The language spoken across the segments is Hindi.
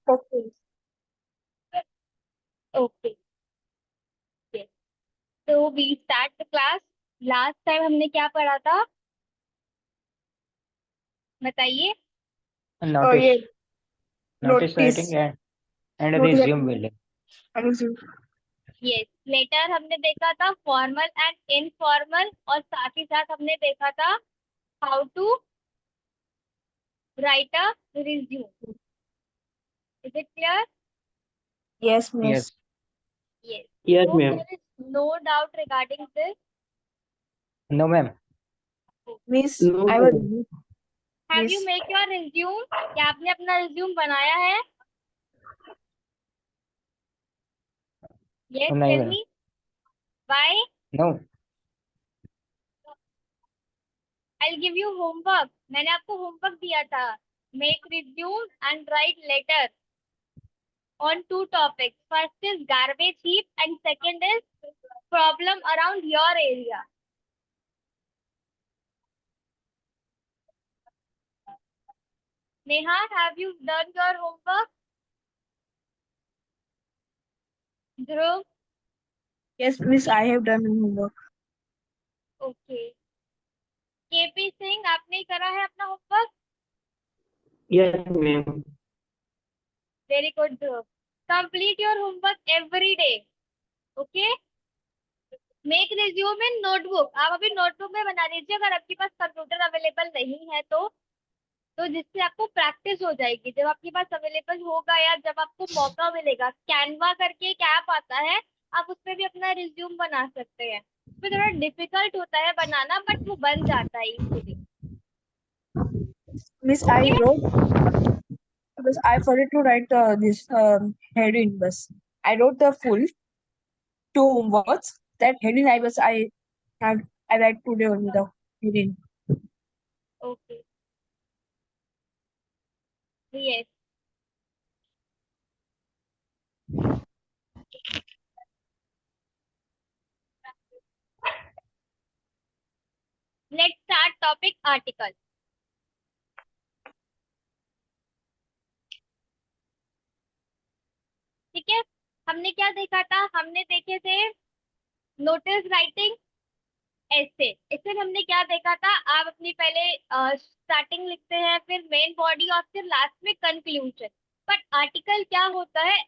Okay. ओके, तो we start the class. Last time हमने क्या पढ़ा था, बताइए। Oh Notice, yeah. notice writing Notice. and Notice resume writing. building. Resume. Yes, letter हमने देखा था फॉर्मल एंड इनफॉर्मल, और साथ ही साथ हमने देखा था how to write a resume. Is it clear? Yes, miss. Yes, yes, Yes, hope ma'am. There is no doubt regarding this. no ma'am. Miss, No, I will. ma'am. Have you Miss. Make your resume? क्या आपने अपना रिज्यूम बनाया है? यस, नहीं tell ma'am. Me why. No. I give you homework, मैंने आपको होमवर्क दिया था। Make resume and write letter on two topics. First is garbage heap and second is problem around your area. Neha, have you done your homework? Dhruv? Yes, miss, I have done homework. Okay. KP Singh, आपने करा है अपना homework? Yes, ma'am. Very good, Dhruv. Complete your homework every day. Okay? Make resume in notebook. आप अभी नोटबुक में बना लीजिए, अगर आपके पास कंप्यूटर अवेलेबल नहीं है तो जिससे आपको प्रैक्टिस हो जाएगी। जब आपके पास अवेलेबल होगा या जब आपको मौका मिलेगा, कैनवा करके एक ऐप आता है, आप उसमें भी अपना रिज्यूम बना सकते हैं। उसमें थोड़ा डिफिकल्ट होता है बनाना, बट वो बन जाता है easily. Miss, I okay, wrote because I forgot to write this heading. But I wrote the full two homeworks. That heading have I write today only the heading. Okay, yes. Let's start topic article. ठीक है, हमने क्या देखा था? हमने देखे थे नोटिस राइटिंग, ऐसे। इसमें हमने क्या देखा था? आप अपनी पहले स्टार्टिंग लिखते हैं, फिर मेन बॉडी और फिर लास्ट में कंक्लूजन। बट आर्टिकल क्या होता है?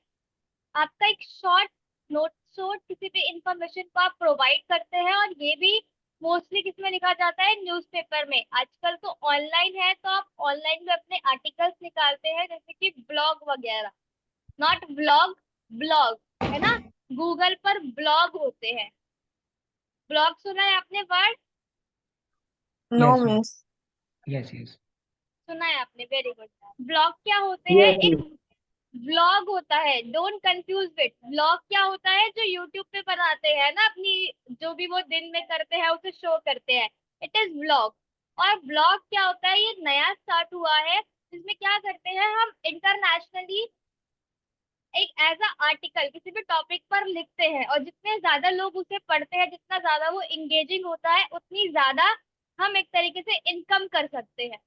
आपका एक शॉर्ट नोट, शॉर्ट किसी भी इंफॉर्मेशन को आप प्रोवाइड करते हैं, और ये भी मोस्टली किसमें लिखा जाता है? न्यूज़पेपर में। आजकल तो ऑनलाइन है, तो आप ऑनलाइन में अपने आर्टिकल्स निकालते हैं, जैसे कि ब्लॉग वगैरह। नॉट व्लॉग, ब्लॉग, है ना? गूगल पर ब्लॉग होते हैं। ब्लॉग सुना है आपने word? No, Yes ma'am. miss. Yes, yes. सुना है आपने, वेरी गुड। ब्लॉग क्या होते हैं? Yes, एक ma'am. व्लॉग होता है, डोंट कंफ्यूज विद। व्लॉग क्या होता है? जो यूट्यूब पे बनाते हैं ना, अपनी जो भी वो दिन में करते हैं उसे शो करते हैं, इट इज व्लॉग। और ब्लॉग क्या होता है? ये नया स्टार्ट हुआ है, जिसमें क्या करते हैं हम? इंटरनेशनली एक एज अ आर्टिकल किसी भी टॉपिक पर लिखते हैं, और जितने ज्यादा लोग उसे पढ़ते हैं, जितना ज्यादा वो इंगेजिंग होता है, उतनी ज्यादा हम एक तरीके से इनकम कर सकते हैं,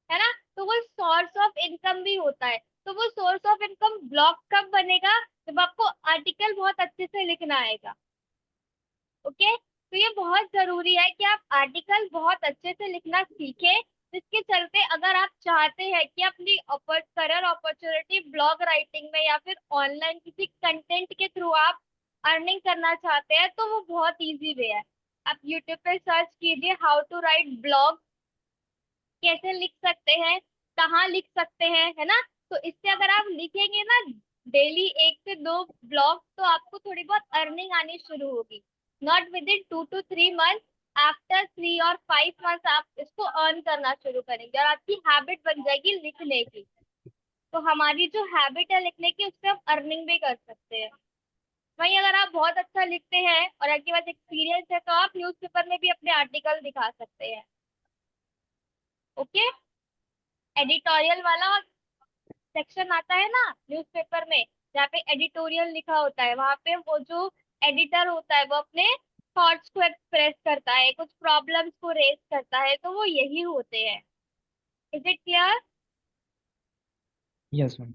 है ना? तो वो सोर्स ऑफ इनकम भी होता है। तो वो सोर्स ऑफ इनकम ब्लॉग कब बनेगा? जब आपको आर्टिकल बहुत अच्छे से लिखना आएगा। ओके, तो ये बहुत जरूरी है कि आप आर्टिकल बहुत अच्छे से लिखना सीखें, जिसके चलते अगर आप चाहते हैं कि अपनी करियर अपॉर्चुनिटी ब्लॉग राइटिंग में या फिर ऑनलाइन किसी कंटेंट के थ्रू आप अर्निंग करना चाहते हैं, तो वो बहुत इजी वे है। आप यूट्यूब पे सर्च कीजिए हाउ टू राइट ब्लॉग, कैसे लिख सकते हैं, कहाँ लिख सकते हैं, है ना? तो इससे अगर आप लिखेंगे ना डेली 1 से 2 ब्लॉग, तो आपको थोड़ी बहुत अर्निंग आनी शुरू होगी। Not with in 2 to 3 months, after 3 और 5 months आप इसको अर्न करना शुरू करेंगे, और आपकी हैबिट बन जाएगी लिखने की। तो हमारी जो हैबिट है लिखने की, उससे हम अर्निंग भी कर सकते हैं। वहीं अगर आप बहुत अच्छा लिखते हैं और आपके पास एक्सपीरियंस है, तो आप न्यूज़पेपर में भी अपने आर्टिकल दिखा सकते हैं। ओके, एडिटोरियल वाला सेक्शन आता है ना न्यूज़पेपर में, जहाँ पे एडिटोरियल लिखा होता है, वहां पे वो जो एडिटर होता है वो अपने थॉट्स को एक्सप्रेस करता है, कुछ प्रॉब्लम्स को रेज करता है, तो वो यही होते हैं। Is it clear? Yes ma'am.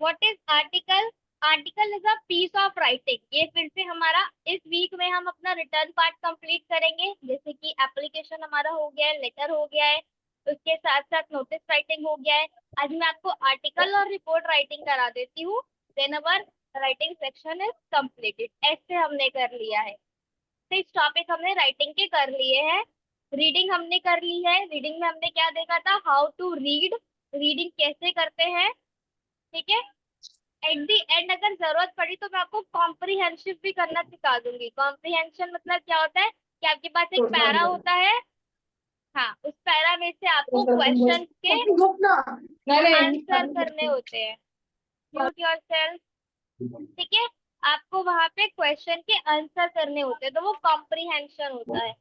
What is article? Article is a piece of writing. ये फिर से हमारा इस वीक में हम अपना रिटर्न पार्ट कंप्लीट करेंगे, जैसे कि एप्लीकेशन हमारा हो गया है, लेटर हो गया है, उसके साथ साथ नोटिस राइटिंग हो गया है। आज मैं आपको आर्टिकल और रिपोर्ट राइटिंग करा देती हूँ, then our writing section is completed. ऐसे हमने कर लिया है। तो इस टॉपिक हमने राइटिंग के कर लिए हैं। रीडिंग हमने कर ली है। रीडिंग में हमने क्या देखा था? हाउ टू रीड, रीडिंग कैसे करते हैं, ठीक है। एट दी एंड अगर जरूरत पड़ी तो मैं आपको कॉम्प्रिहेंसिव भी करना सिखा दूंगी। कॉम्प्रिहेंशन मतलब क्या होता है कि आपके पास एक पैरा होता है, हाँ, उस पैरा में से आपको क्वेश्चन के आंसर करने होते हैं। म्यूट योरसेल्फ, ठीक है। आपको वहां पे क्वेश्चन के आंसर करने होते हैं, तो वो कॉम्प्रिहेंशन होता है।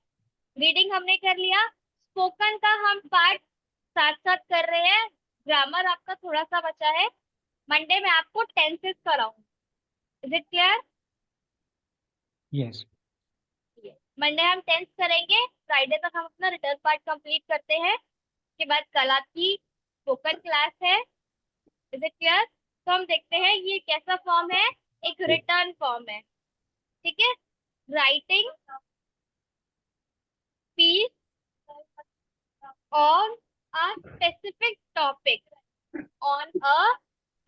रीडिंग हमने कर लिया। स्पोकन का हम पार्ट साथ साथ कर रहे हैं। ग्रामर आपका थोड़ा सा बचा है। मंडे में आपको टेंसेस कराऊंगी। Is it clear? Yes. Monday हम टेंस करेंगे, फ्राइडे तक हम अपना रिटर्न पार्ट कंप्लीट करते हैं। उसके बाद कल आपकी स्पोकन क्लास है। Is it clear? तो हम देखते हैं ये कैसा फॉर्म है। एक रिटर्न फॉर्म है, ठीक है। Writing piece on a specific topic, on a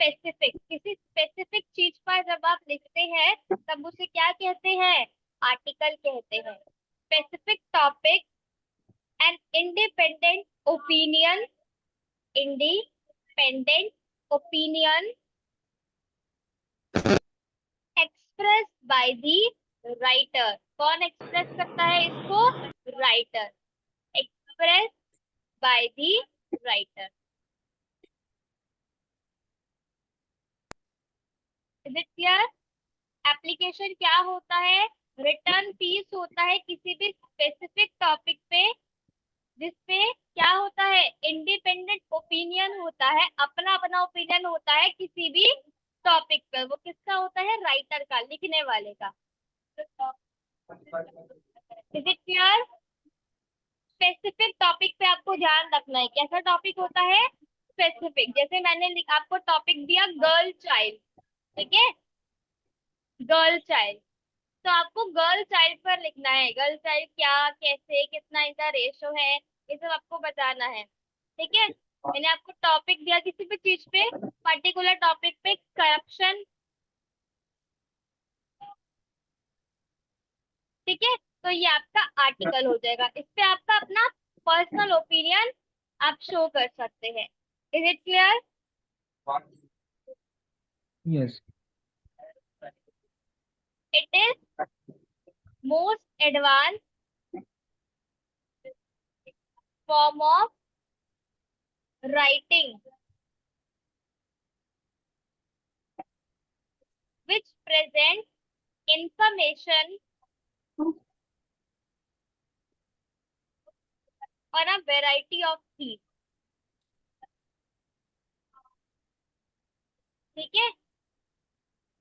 specific, किसी स्पेसिफिक चीज पर जब आप लिखते हैं तब उसे क्या कहते हैं? आर्टिकल कहते हैं। Specific topic and independent opinion, independent opinion express by the writer. कौन एक्सप्रेस करता है इसको? Writer. Express by the writer. Is it clear? Application क्या होता है? रिटर्न पीस होता है किसी भी स्पेसिफिक टॉपिक पे, जिसपे क्या होता है? इंडिपेंडेंट ओपिनियन होता है, अपना अपना ओपिनियन होता है किसी भी टॉपिक पर। वो किसका होता है? राइटर का, लिखने वाले का। Is it clear? Specific topic पे आपको ध्यान रखना है। कैसा टॉपिक होता है? स्पेसिफिक। जैसे मैंने आपको टॉपिक दिया गर्ल चाइल्ड, ठीक है, गर्ल चाइल्ड। तो आपको गर्ल चाइल्ड पर लिखना है। गर्ल चाइल्ड क्या, कैसे, कितना इनका रेशो है, ये सब आपको बताना है, ठीक है। मैंने आपको टॉपिक दिया किसी भी चीज पे, पर्टिकुलर टॉपिक पे, करप्शन, ठीक है। तो ये आपका आर्टिकल हो जाएगा। इस पे आपका अपना पर्सनल ओपिनियन आप शो कर सकते हैं। Is it clear? Yes. It is most advance form of writing which presents information on a variety of themes, ठीक है।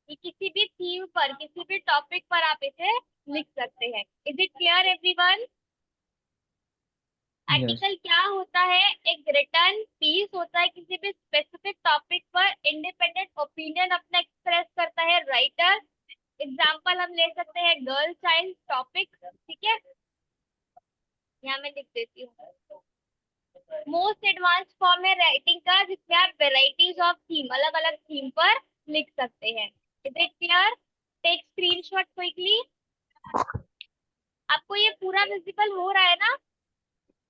ये किसी भी थीम पर, किसी भी टॉपिक पर आप इसे लिख सकते हैं। Is it clear everyone? Yes. Article क्या होता है? एक रिटर्न पीस होता है किसी भी स्पेसिफिक टॉपिक पर, इंडिपेंडेंट ओपिनियन अपना एक्सप्रेस करता है राइटर। एग्जाम्पल हम ले सकते हैं गर्ल चाइल्ड टॉपिक, ठीक है। यहाँ मैं लिख देती हूँ। मोस्ट एडवांस फॉर्म है राइटिंग का, जिसमें आप वेराइटीज ऑफ थीम, अलग अलग थीम पर लिख सकते हैं। Is it clear? Take screenshot quickly. आपको ये पूरा विजिबल हो रहा है ना?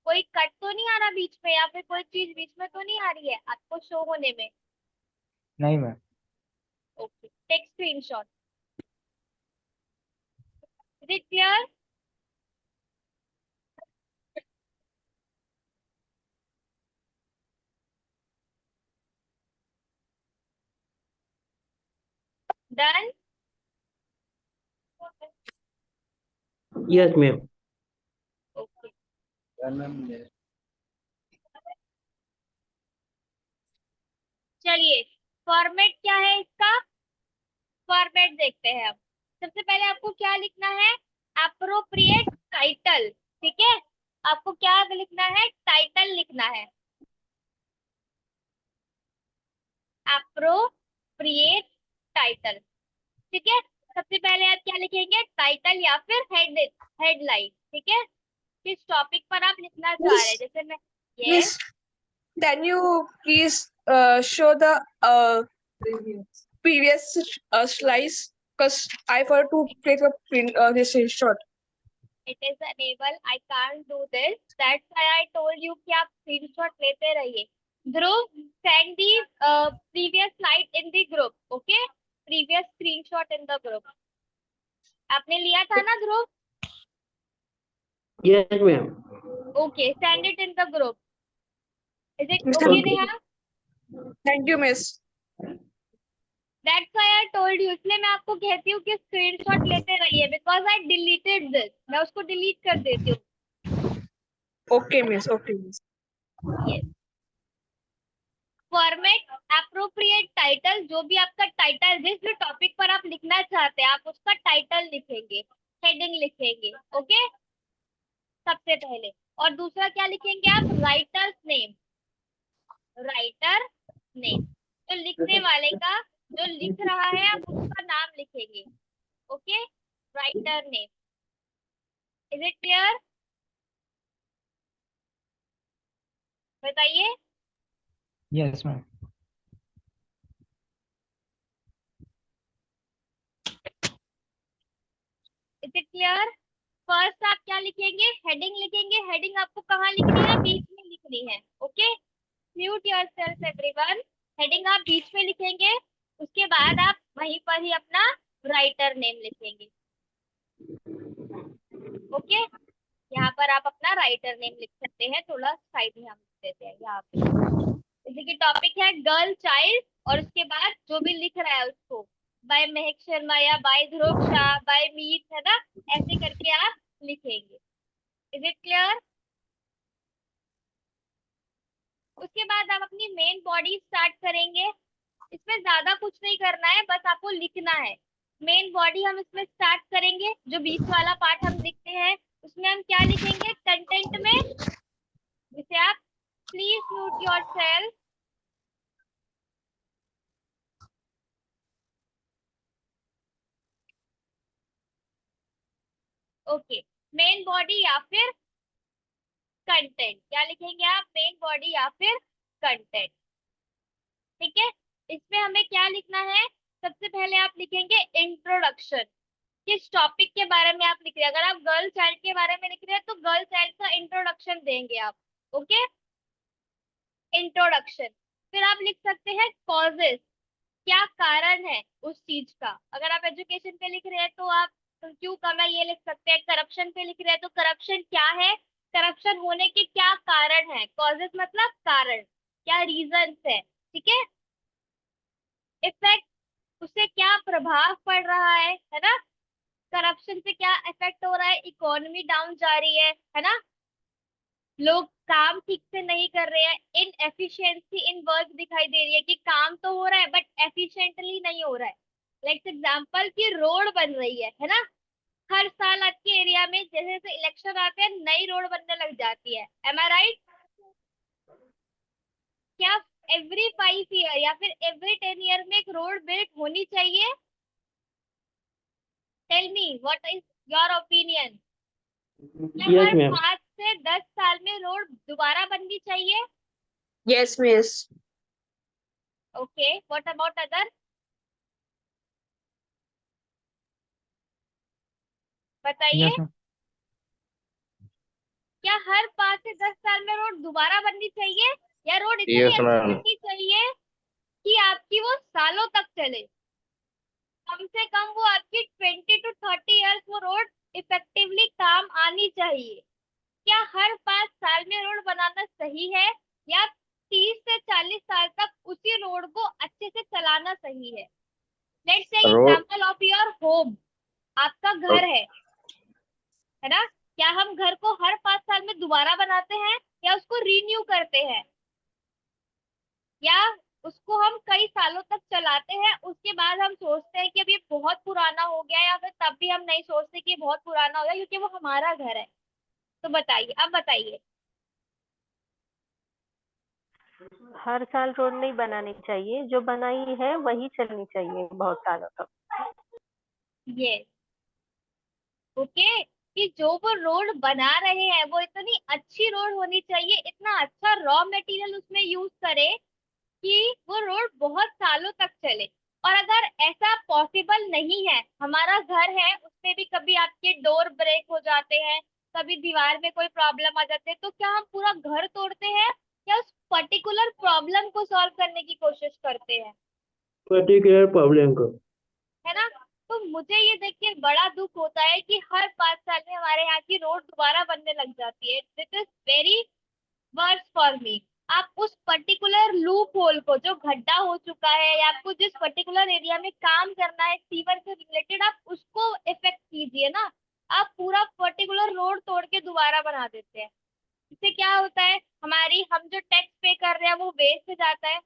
कोई कट तो नहीं आ रहा बीच में, या फिर कोई चीज बीच में तो नहीं आ रही है आपको शो होने में? नहीं ma'am. Okay, take screenshot. Is it clear? Done? Yes, ma'am. Okay, चलिए फॉर्मेट क्या है इसका? फॉर्मेट देखते हैं अब। सबसे पहले आपको क्या लिखना है? अप्रोप्रिएट टाइटल, ठीक है। आपको क्या लिखना है? टाइटल लिखना है। Appropriate title. ठीक है, सबसे पहले आप क्या लिखेंगे, टाइटल या फिर हेडलाइन। ठीक है, किस टॉपिक पर आप लिखना चाह रहे हैं, Miss, जैसे मैं ये Miss, can you please show the previous slides? Because I forgot to take a print this shot. It is unable, I can't do this, that's why I told you कि आप स्क्रीनशॉट लेते रहिए। Dhruv, send the previous slide in the group. Okay, previous screenshot in the group. आपने लिया था ना Dhruv? Yes, ma'am. Okay, send it in the group. Is it Mr. Okay Okay. Neha? Thank you, Miss. That's why I told you, इसलिए मैं आपको कहती हूँ कि स्क्रीनशॉट लेते रहिए, बिकॉज आई डिलीटेड दिस, मैं उसको डिलीट कर देती हूँ। Okay, Miss. Okay, Miss. Yes, format appropriate title, जो भी आपका टाइटल, जिस भी टॉपिक पर आप लिखना चाहते हैं आप उसका टाइटल लिखेंगे, हेडिंग लिखेंगे। ओके, सबसे पहले। और दूसरा क्या लिखेंगे आप, राइटर्स नेम, राइटर नेम, तो लिखने वाले का, जो लिख रहा है आप उसका नाम लिखेंगे। Okay, writer name. Is it clear? बताइए। Yes, ma'am. Is it clear? First आप क्या लिखेंगे, हेडिंग लिखेंगे। हेडिंग आपको कहाँ लिखनी है, बीच में लिखनी है। Okay, mute yourself everyone. Heading आप बीच में लिखेंगे, उसके बाद आप वहीं पर ही अपना राइटर नेम लिखेंगे। ओके, यहाँ पर आप अपना राइटर नेम लिख सकते हैं, थोड़ा साइड में हम लिख देते हैं यहाँ पे। जैसे कि टॉपिक है गर्ल चाइल्ड, और उसके बाद जो भी लिख रहा है उसको, बाय महक शर्मा या बाय ध्रुव शाह, बाय मीत, है ना, ऐसे करके आप लिखेंगे। Is it clear? उसके बाद आप अपनी मेन बॉडी स्टार्ट करेंगे। इसमें ज्यादा कुछ नहीं करना है, बस आपको लिखना है। मेन बॉडी हम इसमें स्टार्ट करेंगे, जो बीच वाला पार्ट हम लिखते हैं उसमें हम क्या लिखेंगे, कंटेंट में, जिसे आप please mute yourself. Okay, main body या फिर कंटेंट, क्या लिखेंगे आप, मेन बॉडी या फिर कंटेंट। ठीक है, इसमें हमें क्या लिखना है, सबसे पहले आप लिखेंगे इंट्रोडक्शन, किस टॉपिक के बारे में आप लिख रहे हैं। अगर आप गर्ल चाइल्ड के बारे में लिख रहे हैं तो गर्ल चाइल्ड का इंट्रोडक्शन देंगे आप। Okay, introduction. फिर आप लिख सकते हैं कॉजेस, क्या कारण है उस चीज का। अगर आप एजुकेशन पे लिख रहे हैं तो आप क्यों कम है ये लिख सकते हैं। करप्शन पे लिख रहे हैं तो करप्शन क्या है, करप्शन होने के क्या कारण है, कॉजेस मतलब कारण, क्या रीजंस है। ठीक है, इफेक्ट, उससे क्या प्रभाव पड़ रहा है ना, करप्शन से क्या इफेक्ट हो रहा है, इकोनॉमी डाउन जा रही है ना, लोग काम ठीक से नहीं कर रहे हैं, इन एफिशिएंसी इन वर्क दिखाई दे रही है कि काम तो हो रहा है बट एफिशिएंटली नहीं हो रहा है। लाइक एग्जांपल की रोड बन रही है ना, हर साल आपके एरिया में जैसे जैसे इलेक्शन आते हैं नई रोड बनने लग जाती है। एम आई राइट? क्या एवरी 5 ईयर या फिर एवरी 10 ईयर में एक रोड बिल्ड होनी चाहिए? Tell me what is your opinion. क्या Yes, हर ma'am. 5 से 10 साल में रोड दोबारा बननी चाहिए? Yes, Miss. Okay, what about other? बताइए। Yes, ma'am. क्या हर 5 से 10 साल में रोड दोबारा बननी चाहिए, या रोड इतनी यस अच्छी मैम। बननी चाहिए कि आपकी वो सालों तक चले, कम से कम वो आपकी 20 to 30 ईयर्स वो रोड इफेक्टिवली काम आनी चाहिए। क्या हर 5 साल में रोड बनाना सही है, या 30 से 40 साल तक उसी रोड को अच्छे से चलाना सही है? Let's take road example of your home, आपका घर है ना, क्या हम घर को हर 5 साल में दोबारा बनाते हैं, या उसको रीन्यू करते हैं, या उसको हम कई सालों तक चलाते हैं, उसके बाद हम सोचते हैं कि अब ये बहुत पुराना हो गया है, या फिर तब भी हम नहीं सोचते कि ये बहुत पुराना हो गया क्योंकि वो हमारा घर है। तो बताइए, अब बताइए। हर साल रोड नहीं बनानी चाहिए, जो बनाई है वही चलनी चाहिए बहुत सालों तक। ये ओके, कि जो वो रोड बना रहे हैं वो इतनी अच्छी रोड होनी चाहिए, इतना अच्छा रॉ मटेरियल उसमें यूज करे कि वो रोड बहुत सालों तक चले। और अगर ऐसा पॉसिबल नहीं है, हमारा घर है उसमें भी कभी आपके डोर ब्रेक हो जाते हैं, कभी दीवार में कोई प्रॉब्लम आ जाते हैं, तो क्या हम पूरा घर तोड़ते हैं या उस पर्टिकुलर प्रॉब्लम को सॉल्व करने की कोशिश करते हैं? पर्टिकुलर प्रॉब्लम को। है ना? तो मुझे ये देख के बड़ा दुख होता है कि हर 5 साल में हमारे यहाँ की रोड दोबारा बनने लग जाती है। This is very worse for me. आप उस पर्टिकुलर लूप होल को, जो गड्ढा हो चुका है या आपको जिस पर्टिकुलर एरिया में काम करना है सीवर से रिलेटेड, आप उसको इफेक्ट कीजिए ना। आप पूरा पर्टिकुलर रोड तोड़ के दोबारा बना देते हैं। इससे क्या होता है, हम जो टैक्स पे कर रहे हैं वो वेस्ट जाता है।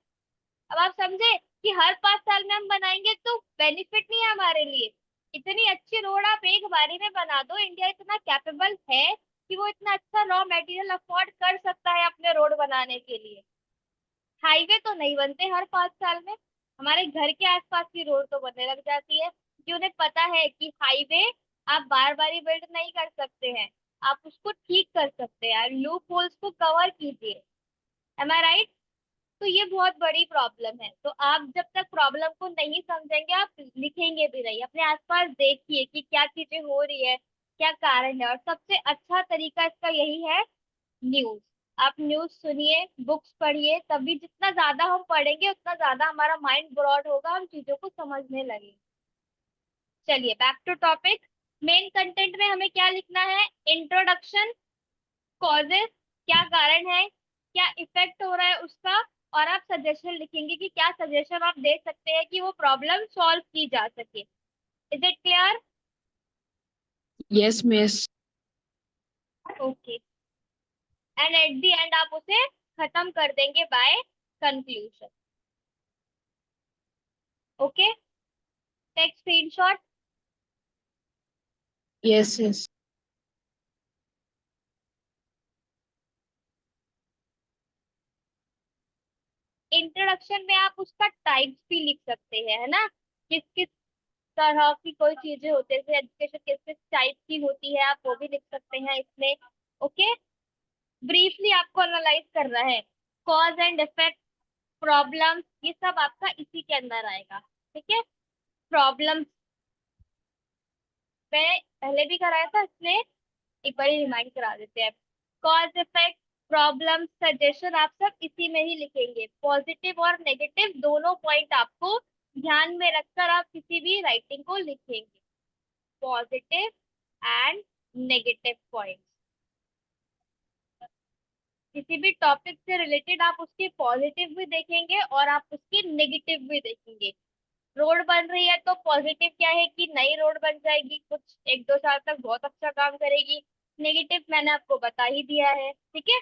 अब आप समझे कि हर 5 साल में हम बनाएंगे तो बेनिफिट नहीं है हमारे लिए। इतनी अच्छी रोड आप एक बारी में बना दो, इंडिया इतना कैपेबल है कि वो इतना अच्छा रॉ मटेरियल अफोर्ड कर सकता है अपने रोड बनाने के लिए। हाईवे तो नहीं बनते हर 5 साल में, हमारे घर के आसपास की रोड तो बनने लग जाती है, क्योंकि उन्हें पता है कि हाईवे आप बार बार बिल्ड नहीं कर सकते हैं, आप उसको ठीक कर सकते हैं, लूप होल्स को कवर कीजिए। एम आई राइट? तो ये बहुत बड़ी प्रॉब्लम है। तो आप जब तक प्रॉब्लम को नहीं समझेंगे आप लिखेंगे भी नहीं। अपने आसपास देखिए कि क्या चीजें हो रही है, क्या कारण है, और सबसे अच्छा तरीका इसका यही है, न्यूज। आप न्यूज सुनिए, बुक्स पढ़िए, तभी जितना ज्यादा हम पढ़ेंगे उतना ज्यादा हमारा माइंड ब्रॉड होगा, हम चीजों को समझने लगेंगे। चलिए back to topic. Main content में हमें क्या लिखना है? इंट्रोडक्शन, कॉजेस, क्या कारण है, क्या इफेक्ट हो रहा है उसका, और आप सजेशन लिखेंगे कि क्या सजेशन आप दे सकते हैं कि वो प्रॉब्लम सॉल्व की जा सके। Is it clear? Yes, miss. Okay. And at the end आप उसे खत्म कर देंगे by conclusion. Okay, take screenshot. Yes, yes. Introduction में आप उसका टाइप्स भी लिख सकते हैं, है ना? किस किस तरह की कोई चीजें होती है, जैसे एजुकेशन किस किस टाइप की होती है, आप वो भी लिख सकते हैं इसमें। ओके, ब्रीफली आपको एनालाइज करना है, कॉज एंड इफेक्ट, प्रॉब्लम, ये सब आपका इसी के अंदर आएगा। ठीक है, प्रॉब्लम मैं पहले भी कराया था, इसलिए एक बार रिमाइंड करा देते हैं। कॉज इफेक्ट, प्रॉब्लम, सजेशन, आप सब इसी में ही लिखेंगे। पॉजिटिव और नेगेटिव दोनों पॉइंट आपको ध्यान में रखकर आप किसी भी राइटिंग को लिखेंगे। पॉजिटिव एंड नेगेटिव पॉइंट, किसी भी टॉपिक से रिलेटेड आप उसके पॉजिटिव भी देखेंगे और आप उसके नेगेटिव भी देखेंगे। रोड बन रही है तो पॉजिटिव क्या है कि नई रोड बन जाएगी, कुछ 1-2 साल तक बहुत अच्छा काम करेगी। नेगेटिव मैंने आपको बता ही दिया है। ठीक है,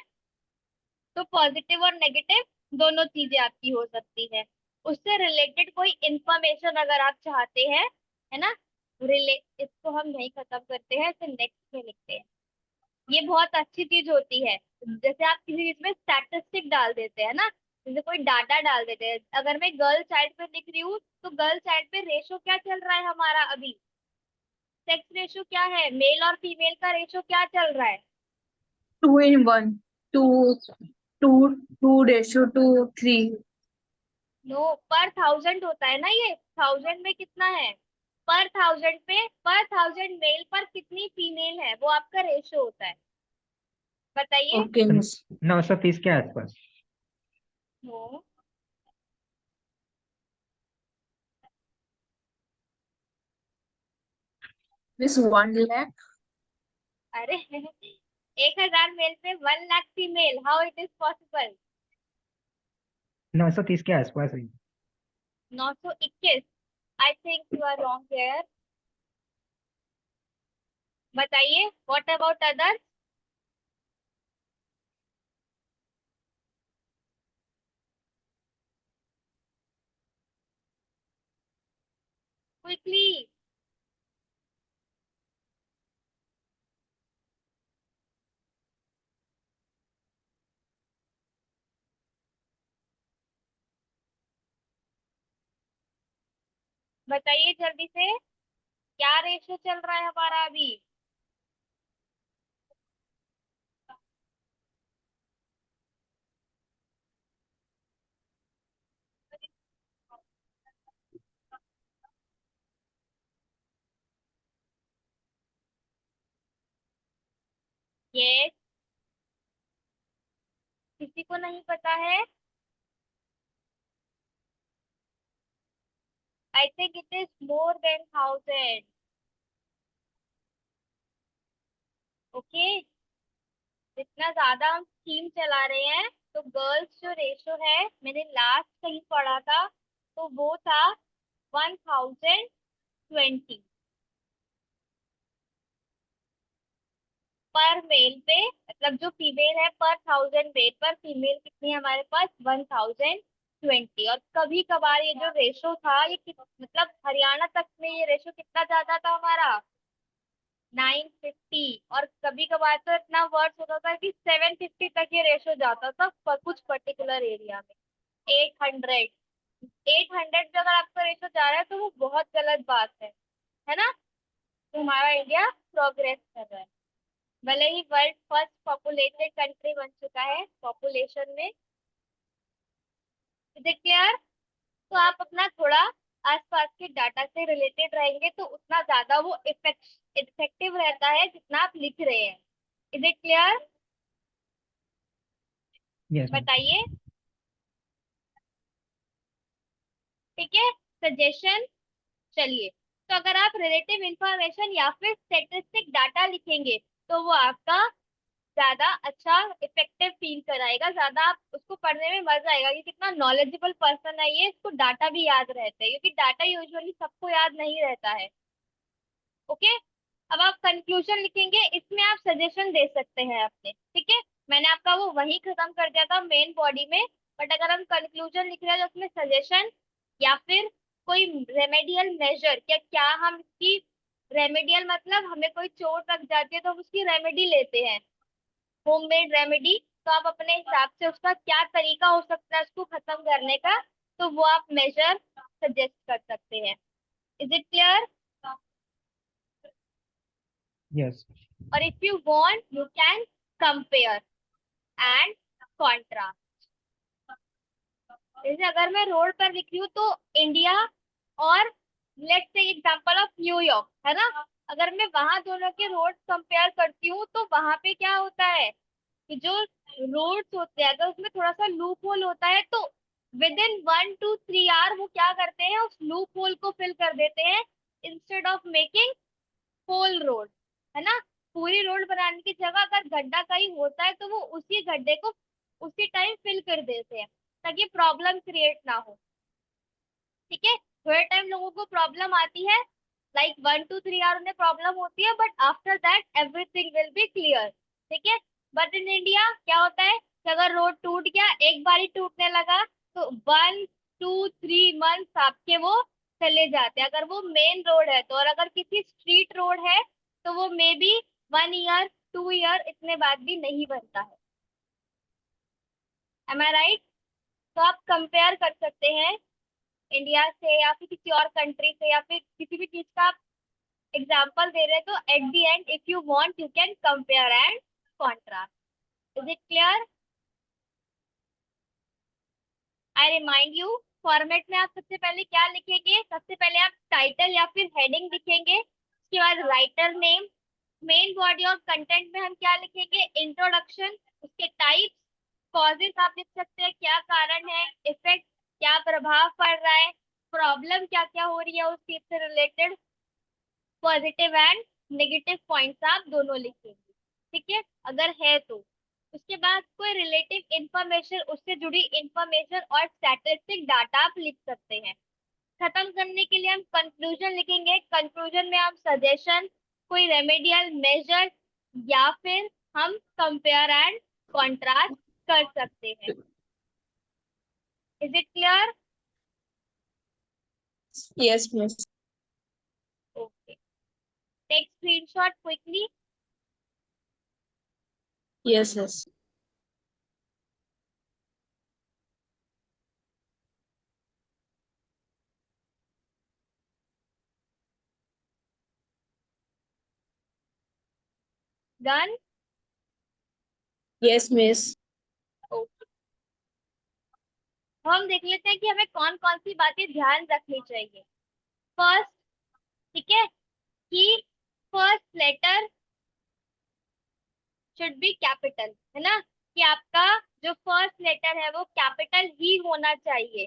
तो पॉजिटिव और नेगेटिव दोनों चीजें आपकी हो सकती है। उससे रिलेटेड कोई इंफॉर्मेशन अगर आप चाहते हैं, है ना, इसको हम नहीं खत्म करते हैं, इसे नेक्स्ट में लिखते हैं। ये बहुत अच्छी चीज होती है, जैसे आप किसी चीज में स्टैटिस्टिक डाल देते हैं ना, जैसे कोई डाटा डाल देते हैं। अगर मैं गर्ल चाइल्ड पे लिख रही हूँ तो गर्ल चाइल्ड पे रेशो क्या चल रहा है हमारा अभी, सेक्स रेशो क्या है, मेल और फीमेल का रेशो क्या चल रहा है? 2 in 1. Two, two ratio to 3. No, पर थाउजेंड होता है ना, ये थाउजेंड में कितना है? पर थाउजेंड पे पर थाउजेंड मेल पर कितनी फीमेल है, वो आपका रेशो होता है। बताइए। Okay, miss. 930 के आसपास। No, Miss 1 lakh. अरे 1,000 मेल पे 1 lakh female, how it is possible? 930 के आसपास है। 921। I think you are wrong here. बताइए, व्हाट अबाउट अदर्स? क्विकली। बताइए जल्दी से, क्या रेशो चल रहा है हमारा अभी? ये किसी को नहीं पता है? I think it is more than 1000। Okay, जितना ज्यादा हम स्कीम चला रहे हैं, तो गर्ल्स जो रेशो है, मैंने लास्ट कहीं पढ़ा था, तो वो था 1020 पर मेल पे। मतलब जो फीमेल है पर 1000 वेट पर, फीमेल कितनी है हमारे पास? 1020। और कभी कभार ये जो रेशो था, ये मतलब हरियाणा तक में ये रेशो कितना जाता था हमारा? 950। और कभी कभार तो इतना वर्स होता था कि 750 तक ये रेशो जाता था पर कुछ पर्टिकुलर एरिया में। 800, 800 पे अगर आपका रेशो जा रहा है तो वो बहुत गलत बात है ना? तो हमारा इंडिया प्रोग्रेस कर रहा है, भले ही वर्ल्ड फर्स्ट पॉपुलेटेड कंट्री बन चुका है पॉपुलेशन में। क्लियर? तो आप अपना थोड़ा आसपास के डाटा से रिलेटेड रहेंगे तो उतना ज्यादा वो इफेक्टिव रहता है जितना आप लिख रहे हैं। Is it clear? Yes, ma'am. बताइए। ठीक है, सजेशन। चलिए, तो अगर आप रिलेटिव इंफॉर्मेशन या फिर स्टेटिस्टिक डाटा लिखेंगे तो वो आपका ज्यादा अच्छा इफेक्टिव फील कराएगा, ज्यादा आप उसको पढ़ने में मजा आएगा कि कितना नॉलेजेबल पर्सन है ये, इसको डाटा भी याद रहता है, क्योंकि डाटा यूजुअली सबको याद नहीं रहता है। ओके, अब आप कंक्लूजन लिखेंगे, इसमें आप सजेशन दे सकते हैं अपने। ठीक है, मैंने आपका वो वही खत्म कर दिया था मेन बॉडी में, बट अगर हम कंक्लूजन लिख रहे हैं तो उसमें सजेशन या फिर कोई रेमेडियल मेजर, क्या क्या हम इसकी रेमेडियल मतलब हमें कोई चोट लग जाती है तो हम उसकी रेमेडी लेते हैं, होममेड रेमेडी। तो आप अपने हिसाब से उसका क्या तरीका हो सकता है उसको खत्म करने का, तो वो आप मेजर सजेस्ट कर सकते हैं। Is it clear? Yes. और if you want you can compare and contrast. जैसे अगर मैं रोड पर लिख रही हूँ तो इंडिया और let's say example of New York, है ना? अगर मैं वहां दोनों के रोड कंपेयर करती हूँ तो वहां पे क्या होता है कि जो रोड्स होते हैं अगर उसमें थोड़ा सा लूप होल होता है तो विद इन 1 to 3 आवर वो क्या करते हैं, उस लूप होल को फिल कर देते हैं instead of making whole road, है ना? पूरी रोड बनाने की जगह अगर गड्ढा कहीं होता है तो वो उसी गड्ढे को उसी टाइम फिल कर देते हैं ताकि प्रॉब्लम क्रिएट ना हो। ठीक है, थोड़े टाइम लोगों को प्रॉब्लम आती है, लाइक 1 to 3 आवर उन्हें प्रॉब्लम होती है, but after that everything will be clear. ठीक है, बट इन इंडिया क्या होता है कि अगर रोड टूट गया, एक बार ही टूटने लगा, तो 1 2 3 मंथ्स आपके वो चले जाते हैं अगर वो मेन रोड है तो, और अगर किसी स्ट्रीट रोड है तो वो मे बी 1 ईयर 2 ईयर इतने बाद भी नहीं बनता है। एम आई राइट? तो आप कंपेयर कर सकते हैं इंडिया से या फिर किसी और कंट्री से या फिर किसी भी चीज का आप एग्जाम्पल दे रहे हैं, तो eight the and if you want you can compare and contrast. Is it clear? I remind you, format में आप सबसे पहले क्या लिखेंगे? सबसे पहले आप टाइटल या फिर हेडिंग लिखेंगे, उसके बाद writer name. Main body of content में हम क्या लिखेंगे? इंट्रोडक्शन, उसके टाइप्स, कॉजेस आप लिख सकते हैं, क्या कारण है, इफेक्ट, क्या प्रभाव पड़ रहा है, प्रॉब्लम क्या क्या हो रही है उस चीज से related, positive and negative points आप दोनों लिखेंगे। ठीक है, अगर है तो उसके बाद कोई रिलेटिव इंफॉर्मेशन, उससे जुड़ी इंफॉर्मेशन और स्टैटिस्टिक डाटा आप लिख सकते हैं। खत्म करने के लिए हम कंक्लूजन लिखेंगे, कंक्लूजन में हम सजेशन, कोई रेमेडियल मेजर या फिर हम कंपेयर एंड कॉन्ट्रास्ट कर सकते हैं। Is it clear? Yes, miss. Okay, take screenshot quickly. Yes, yes. Done. Yes, miss. Okay, हम देख लेते हैं कि हमें कौन कौन सी बातें ध्यान रखनी चाहिए। फर्स्ट, ठीक है, कि first letter should be capital, है ना, कि आपका जो फर्स्ट लेटर है वो कैपिटल ही होना चाहिए।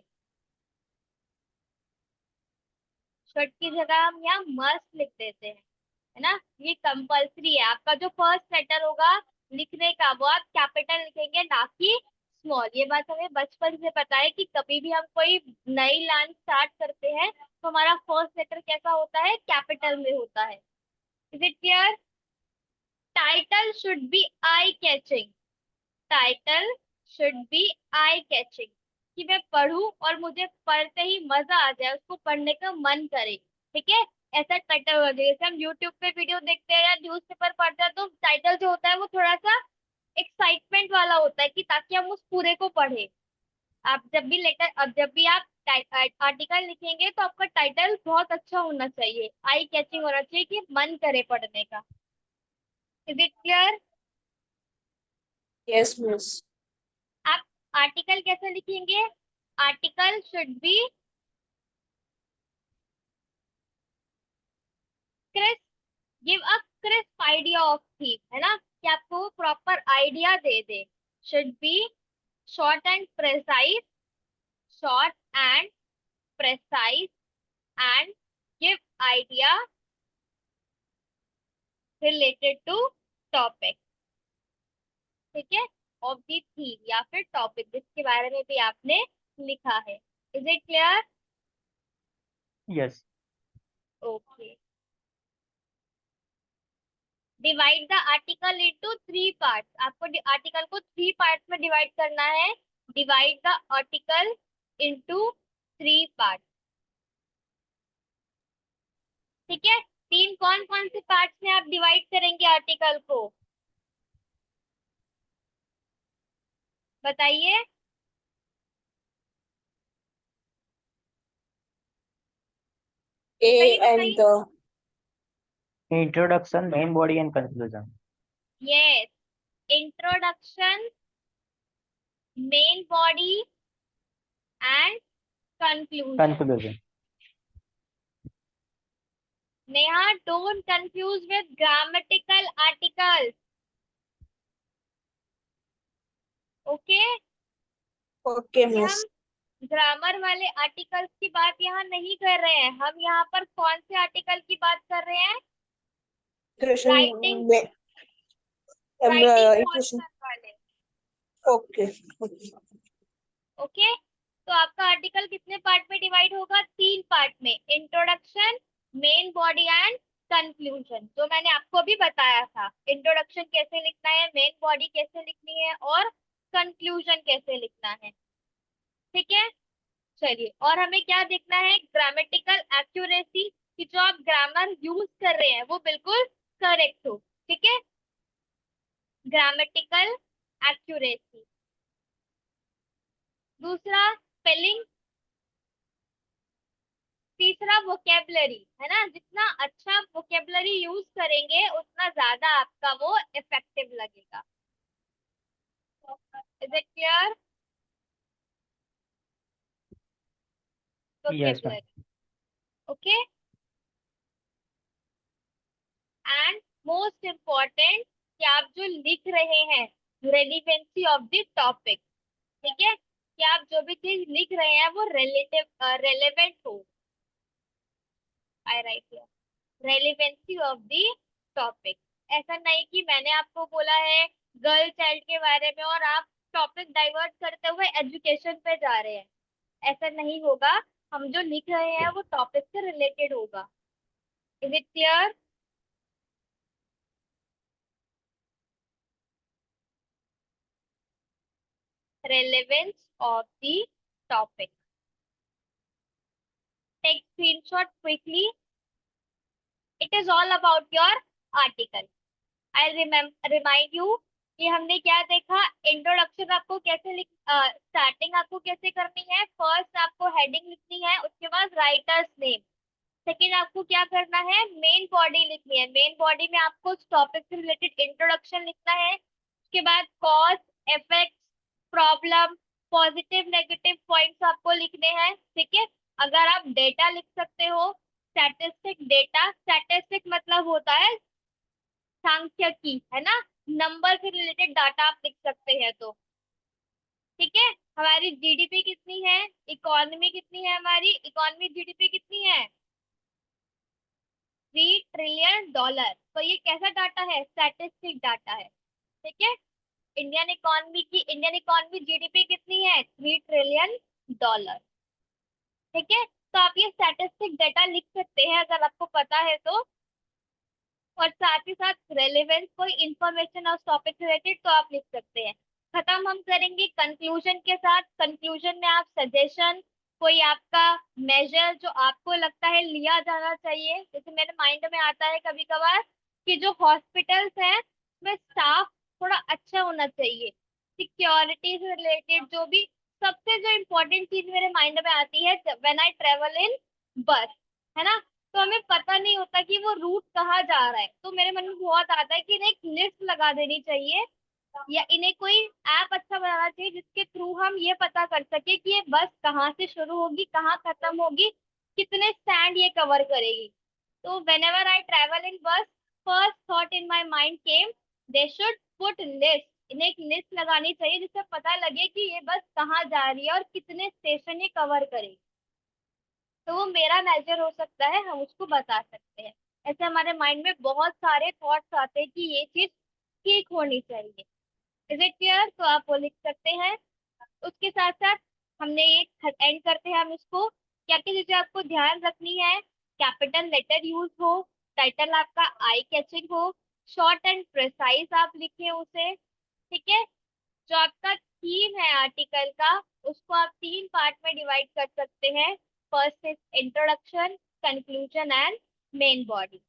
शर्ट की जगह हम यहाँ मस्ट लिख देते हैं, है ना, ये कंपल्सरी है। आपका जो फर्स्ट लेटर होगा लिखने का वो आप कैपिटल लिखेंगे, ना कि स्मॉल। ये बात हमें बचपन से पता है कि कभी भी हम कोई नई लाइन स्टार्ट करते हैं तो हमारा फर्स्ट लेटर कैसा होता है, कैपिटल में होता है। Is it clear? Title should be eye catching. Title should be eye catching, कि मैं पढ़ूं और मुझे पढ़ते ही मजा आ जाए, उसको पढ़ने का मन करे। ठीक है, ऐसा टाइटल होगा। जैसे हम यूट्यूब पे वीडियो देखते हैं या न्यूज़पेपर पढ़ते हैं तो टाइटल जो होता है वो थोड़ा सा एक्साइटमेंट वाला होता है, कि ताकि हम उस पूरे को पढ़े। आप जब भी लेटर, अब जब भी आप आर्टिकल लिखेंगे तो आपका टाइटल बहुत अच्छा होना चाहिए, आई कैचिंग होना चाहिए, कि मन करे पढ़ने का। Is it clear? Yes, miss. आप आर्टिकल कैसे लिखेंगे? Article should be crisp, give a crisp idea of theme, है ना, कि आपको प्रॉपर आइडिया दे दे। Should be short and precise, short and precise, and give idea related to topic. ठीक है, ऑफ दी थीम या फिर टॉपिक जिसके बारे में भी आपने लिखा है। Is it clear? Yes. Okay, divide the article into 3 parts. आपको आर्टिकल को 3 पार्ट्स में डिवाइड करना है। Divide the article into 3 parts. ठीक है, तीन कौन कौन से पार्ट्स में आप डिवाइड करेंगे आर्टिकल को, बताइए। A बताइए and बताइए। the Introduction, main body, and conclusion. Yes, introduction, main body and conclusion. Conclusion. Neha, don't confuse with grammatical articles. Okay, okay, कि हम miss. ग्रामर वाले आर्टिकल्स की बात यहाँ नहीं कर रहे हैं। हम यहाँ पर कौन से आर्टिकल की बात कर रहे हैं? Question. Writing, writing Question. Portion वाले। Okay. Okay. ओके, तो आपका आर्टिकल कितने पार्ट में डिवाइड होगा? 3 पार्ट में, introduction, main body and conclusion, जो मैंने आपको अभी बताया था। इंट्रोडक्शन कैसे लिखना है, मेन बॉडी कैसे लिखनी है, और कंक्लूजन कैसे लिखना है। ठीक है, चलिए, और हमें क्या देखना है? ग्रामेटिकल एक्यूरेसी, कि जो आप ग्रामर यूज कर रहे हैं वो बिल्कुल करेक्ट हो। ठीक है, ग्रामेटिकल एक्यूरेसी। दूसरा, स्पेलिंग। तीसरा, वोकेबलरी, है ना, जितना अच्छा वोकेबलरी यूज करेंगे उतना ज्यादा आपका वो इफेक्टिव लगेगा। Is it clear? Yes, ma'am. Vocabulary, okay. And most important, कि आप जो लिख रहे हैं, रेलिवेंसी ऑफ द टॉपिक। ठीक है, कि आप जो भी चीज लिख रहे हैं वो रेलेवेंट हो। I write here, relevancy of the topic. ऐसा नहीं कि मैंने आपको बोला है गर्ल चाइल्ड के बारे में और आप टॉपिक डाइवर्ट करते हुए एजुकेशन पे जा रहे हैं, ऐसा नहीं होगा। हम जो लिख रहे हैं वो टॉपिक से रिलेटेड होगा। Is it clear? Relevance of the topic. Take screenshot quickly, it is all about your article. I remind you कि हमने क्या देखा। इंट्रोडक्शन आपको कैसे स्टार्टिंग आपको कैसे करनी है। फर्स्ट आपको हेडिंग लिखनी है, उसके बाद राइटर्स नेम, सेकेंड आपको क्या करना है, मेन बॉडी लिखनी है। मेन बॉडी में आपको उस टॉपिक से रिलेटेड इंट्रोडक्शन लिखना है। उसके बाद cause, effect, problem, positive negative points आपको लिखने हैं। ठीक है, अगर आप डेटा लिख सकते हो, स्टैटिस्टिक डेटा, स्टैटिस्टिक मतलब होता है सांख्यिकी, है ना, नंबर से रिलेटेड डाटा आप लिख सकते हैं। तो ठीक है, हमारी जीडीपी कितनी है, इकोनॉमी कितनी है, हमारी इकोनॉमी जीडीपी कितनी है, $3 ट्रिलियन। तो ये कैसा डाटा है, स्टैटिस्टिक डाटा है। ठीक है, इंडियन इकोनॉमी जीडीपी कितनी है, $3 ट्रिलियन। ठीक है, तो आप ये स्टैटिस्टिक डाटा लिख सकते हैं अगर आपको पता है तो। और साथ ही साथ रेलेवेंस, कोई इंफॉर्मेशन और टॉपिक रिलेटेड तो आप लिख सकते हैं। खत्म हम करेंगे कंक्लूजन के साथ। कंक्लूजन में आप सजेशन, कोई आपका मेजर जो आपको लगता है लिया जाना चाहिए। जैसे मेरे माइंड में आता है कभी कभार कि जो हॉस्पिटल्स हैं उसमें स्टाफ थोड़ा अच्छा होना चाहिए, सिक्योरिटी से रिलेटेड जो भी। सबसे जो इम्पोर्टेंट चीज मेरे माइंड में आती है व्हेन आई ट्रेवल इन बस, है ना, तो हमें पता नहीं होता कि वो रूट कहाँ जा रहा है। तो मेरे मन में बहुत आता है कि इन्हें एक लिस्ट लगा देनी चाहिए, या इन्हें कोई ऐप अच्छा बनाना चाहिए जिसके थ्रू हम ये पता कर सके कि ये बस कहाँ से शुरू होगी, कहाँ खत्म होगी, कितने स्टैंड ये कवर करेगी। तो whenever I travel in bus, first thought in my mind came, they should put list। इन्हें एक लिस्ट लगानी चाहिए जिससे पता लगे कि ये बस कहाँ जा रही है और कितने स्टेशन ये कवर करेगी। तो वो मेरा मेजर हो सकता है, हम उसको बता सकते हैं। ऐसे हमारे माइंड में बहुत सारे थॉट्स आते हैं कि ये चीज ठीक होनी चाहिए। Is it clear? तो आप वो लिख सकते हैं। उसके साथ साथ हमने ये एंड करते हैं हम इसको। क्या क्या चीजें आपको ध्यान रखनी है, कैपिटल लेटर यूज हो, टाइटल आपका आई कैचिंग हो, शॉर्ट एंड प्रिसाइज आप लिखें उसे। ठीक है, जो आपका थीम है आर्टिकल का, उसको आप 3 पार्ट में डिवाइड कर सकते हैं। First is introduction, conclusion and main body.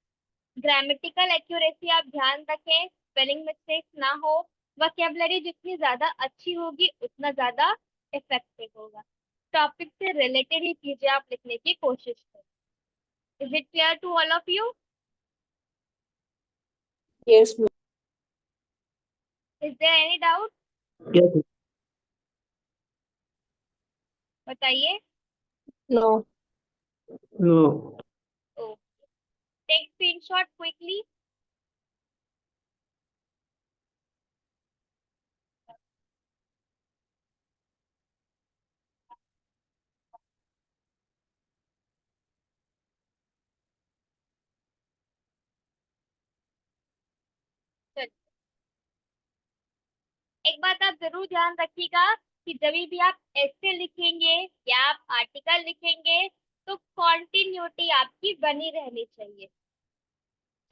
Grammatical accuracy आप ध्यान रखें, स्पेलिंग मिस्टेक्स ना हो। वोकैबुलरी जितनी ज्यादा अच्छी होगी उतना ज्यादा इफेक्टिव होगा। टॉपिक से रिलेटेड ही चीजें आप लिखने की कोशिश करें। Is it clear to all of you? Yes, ma'am. Is there any doubt? Yes. बताइए। No. No. Oh, take screenshot quickly. एक बात आप जरूर ध्यान रखिएगा कि जब भी आप ऐसे लिखेंगे या आप आर्टिकल लिखेंगे तो कॉन्टिन्यूटी आपकी बनी रहनी चाहिए।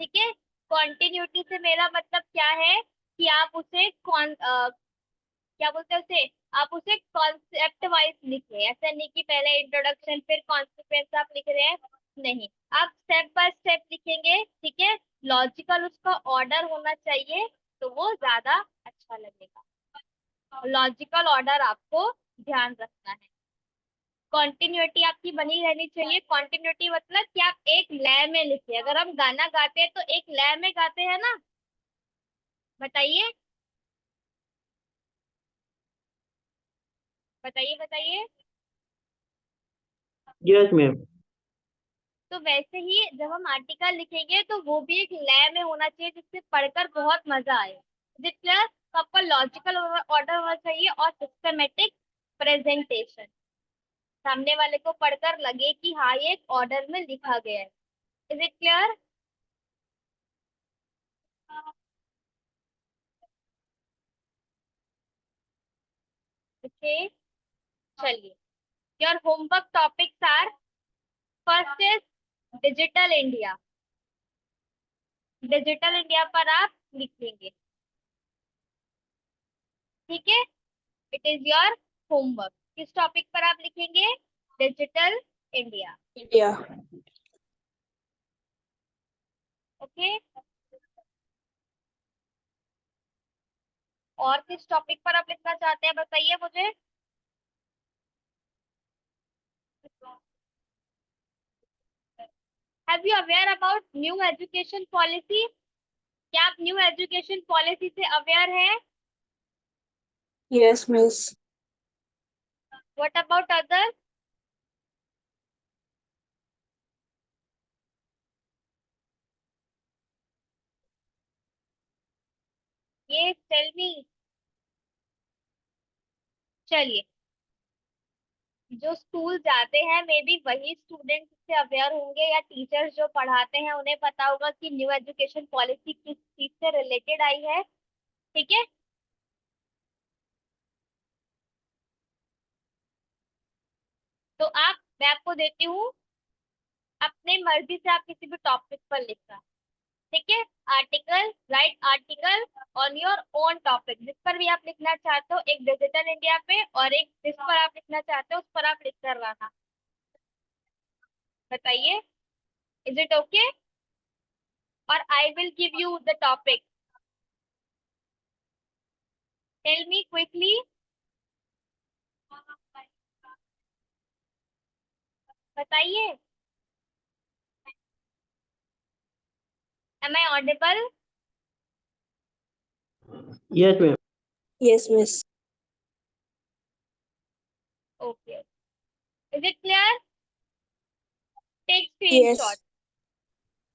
ठीक है, कॉन्टिन्यूटी से मेरा मतलब क्या है कि आप उसे क्या बोलते हैं उसे, आप उसे कॉन्सेप्ट वाइज लिखे। ऐसा नहीं कि पहले इंट्रोडक्शन फिर कॉन्सिक्वेंस आप लिख रहे हैं, नहीं, आप स्टेप बाय स्टेप लिखेंगे। ठीक है, लॉजिकल उसका ऑर्डर होना चाहिए, तो वो ज्यादा अच्छा लगेगा। लॉजिकल ऑर्डर आपको ध्यान रखना है। कॉन्टिन्यूटी आपकी बनी रहनी चाहिए। कॉन्टिन्यूटी मतलब कि आप एक लय में लिखिए। अगर हम गाना गाते हैं तो एक लय में गाते हैं ना, बताइए बताइए बताइए। Yes, ma'am. तो वैसे ही जब हम आर्टिकल लिखेंगे तो वो भी एक लय में होना चाहिए जिससे पढ़कर बहुत मजा आए। जितना आपका लॉजिकल ऑर्डर होना चाहिए और सिस्टमेटिक प्रेजेंटेशन, सामने वाले को पढ़कर लगे कि हाँ ये एक ऑर्डर में लिखा गया है। Is it clear? ओके, चलिए। Your homework topics are, first is digital India. Digital India पर आप लिखेंगे। ठीक है, इट इज योर होमवर्क। किस टॉपिक पर आप लिखेंगे? Digital India. India. ओके, और किस टॉपिक पर आप लिखना चाहते हैं बताइए मुझे। Have you aware about new education policy? क्या आप न्यू एजुकेशन पॉलिसी से अवेयर हैं? Yes, miss. What about other? ये टेल मी। चलिए, जो स्कूल जाते हैं मे बी वही स्टूडेंट से अवेयर होंगे, या टीचर्स जो पढ़ाते हैं उन्हें पता होगा कि न्यू एजुकेशन पॉलिसी किस चीज से रिलेटेड आई है। ठीक है, तो मैं आपको देती हूँ, अपने मर्जी से आप किसी भी टॉपिक पर लिखना। ठीक है, article, right article on your own topic, जिस पर भी आप लिखना चाहते हो, एक डिजिटल इंडिया पे और एक जिस पर आप लिखना चाहते हो उस पर आप लिख कर रहना। बताइए, इज इट ओके? और I will give you the topic. Tell me quickly. बताइए, am I audible? Yes, ma'am. Yes, miss. Okay, is it clear? Take Yes. Screenshot.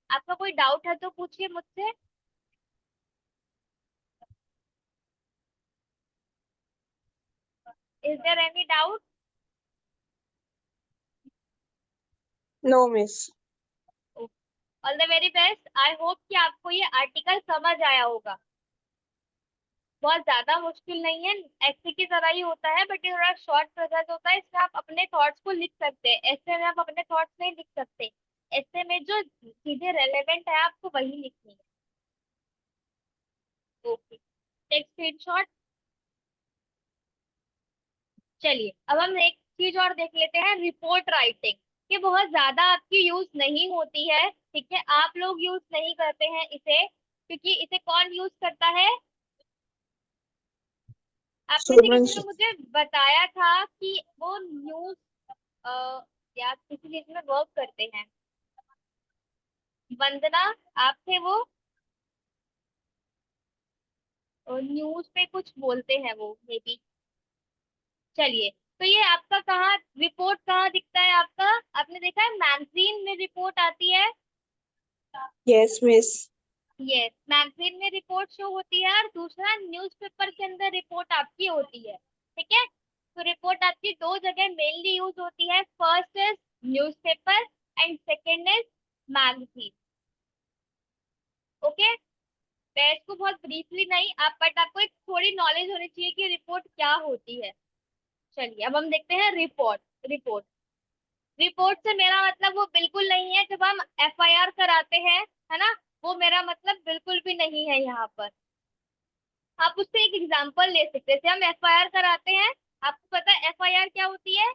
आपका कोई डाउट है तो पूछिए मुझसे। Is there any doubt? No, miss. All the very best. I hope कि आपको ये आर्टिकल समझ आया होगा। बहुत ज्यादा मुश्किल नहीं है, ऐसे की तरह ही होता है, बट ये थोड़ा शॉर्ट प्रोसेस होता है। इसमें आप अपने थॉट्स को लिख सकते हैं, ऐसे में आप अपने थॉट्स नहीं लिख सकते। ऐसे में जो चीजें रेलेवेंट है आपको वही लिखनी है। Okay, take screenshot. चलिए, अब हम एक चीज और देख लेते हैं, रिपोर्ट राइटिंग। ये बहुत ज्यादा आपकी यूज नहीं होती है, ठीक है, आप लोग यूज नहीं करते हैं इसे, क्योंकि इसे कौन यूज करता है? आप में से किसी Students. ने मुझे बताया था कि वो न्यूज या किसी चीज में वर्क करते हैं। वंदना, आप थे वो? न्यूज पे कुछ बोलते हैं वो मे बी। चलिए, तो ये आपका कहाँ रिपोर्ट कहाँ दिखता है आपका? आपने देखा है मैगजीन में रिपोर्ट आती है? Yes, miss. यस, मैगजीन में रिपोर्ट शो होती है, और दूसरा न्यूज़पेपर के अंदर रिपोर्ट आपकी होती है। ठीक है, तो रिपोर्ट आपकी दो जगह मेनली यूज होती है। First is newspaper and second is magazine. Okay, मैं इसको बहुत ब्रीफली नहीं, आप बट आपको एक थोड़ी नॉलेज होनी चाहिए कि रिपोर्ट क्या होती है। चलिए, अब हम देखते हैं रिपोर्ट। रिपोर्ट रिपोर्ट से मेरा मतलब वो बिल्कुल नहीं है जब हम एफआईआर कराते हैं, है ना, वो मेरा मतलब बिल्कुल भी नहीं है यहाँ पर। आप उससे एक एग्जांपल ले सकते हैं, जैसे हम एफआईआर कराते हैं, आपको पता है एफआईआर क्या होती है?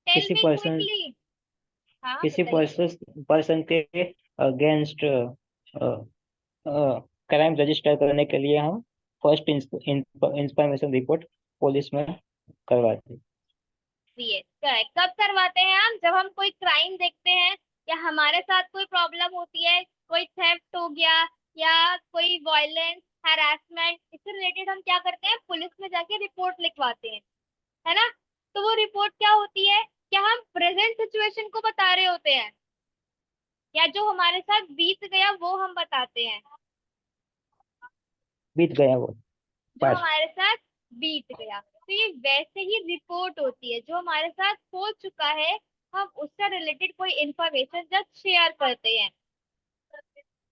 टेल किसी मी पर्सन क्विकली। हाँ किसी बताइए। पर्सन के अगेंस्ट क्राइम रजिस्टर करने के लिए हम फर्स्ट इंफॉर्मेशन रिपोर्ट पुलिस में करवाते हैं। Yes correct. कब करवाते हैं हम? जब हम कोई क्राइम देखते हैं, या हमारे साथ कोई प्रॉब्लम होती है, कोई थेफ्ट हो गया, या कोई वायलेंस, हैरेसमेंट, इससे रिलेटेड हम क्या करते हैं, पुलिस में जाके रिपोर्ट लिखवाते हैं, है ना। तो वो रिपोर्ट क्या होती है? क्या हम प्रेजेंट सिचुएशन को बता रहे होते हैं, या जो हमारे साथ बीत गया वो हम बताते हैं? बीत गया वो जो पास्ट। हमारे साथ बीत गया, तो ये वैसे ही रिपोर्ट होती है, जो हमारे साथ हो चुका है, हम उससे रिलेटेड कोई इंफॉर्मेशन जस्ट शेयर करते हैं।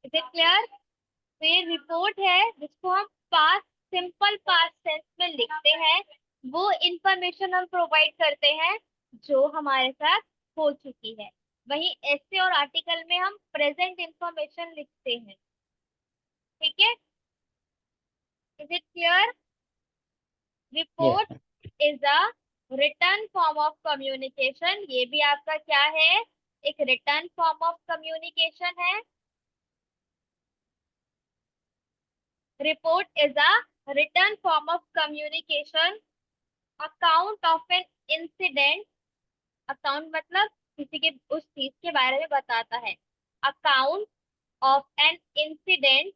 Is it clear? तो ये रिपोर्ट है जिसको हम पास्ट, सिंपल पास्ट टेंस में लिखते हैं। वो इंफॉर्मेशन हम प्रोवाइड करते हैं जो हमारे साथ हो चुकी है। वहीं ऐसे और आर्टिकल में हम प्रेजेंट इंफॉर्मेशन लिखते हैं। ठीक है, is it clear? Yes, report is a return form of communication. ये भी आपका क्या है? एक रिटर्न फॉर्म ऑफ कम्युनिकेशन है। Report is a return form of communication, account of an incident. Account मतलब किसी के उस चीज के बारे में बताता है। अकाउंट ऑफ एन इंसिडेंट,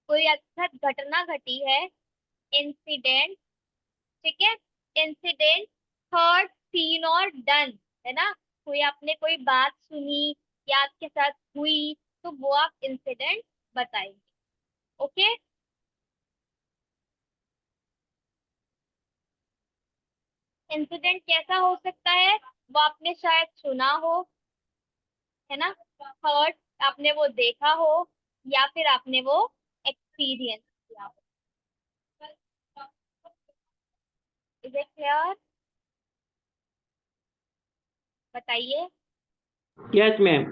कोई अच्छा घटना घटी है। इंसिडेंट, ठीक है। इंसिडेंट थर्ड सीन और डन, है ना। कोई आपने कोई बात सुनी या आपके साथ हुई, तो वो आप इंसिडेंट बताएंगे। ओके। इंसिडेंट कैसा हो सकता है, वो आपने शायद सुना हो, है ना। हर्ट, आपने वो देखा हो, या फिर आपने वो एक्सपीरियंस किया हो। Is it clear? बताइए। Yes ma'am.